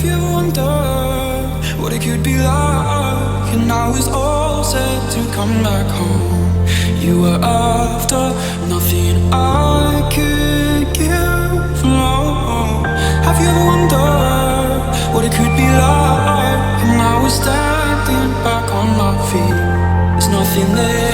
you wondered what it could be like, and now it's all set to come back home. You were after nothing I could give, no. Have you ever wondered what it could be like, and now we're standing back on my feet? There's nothing there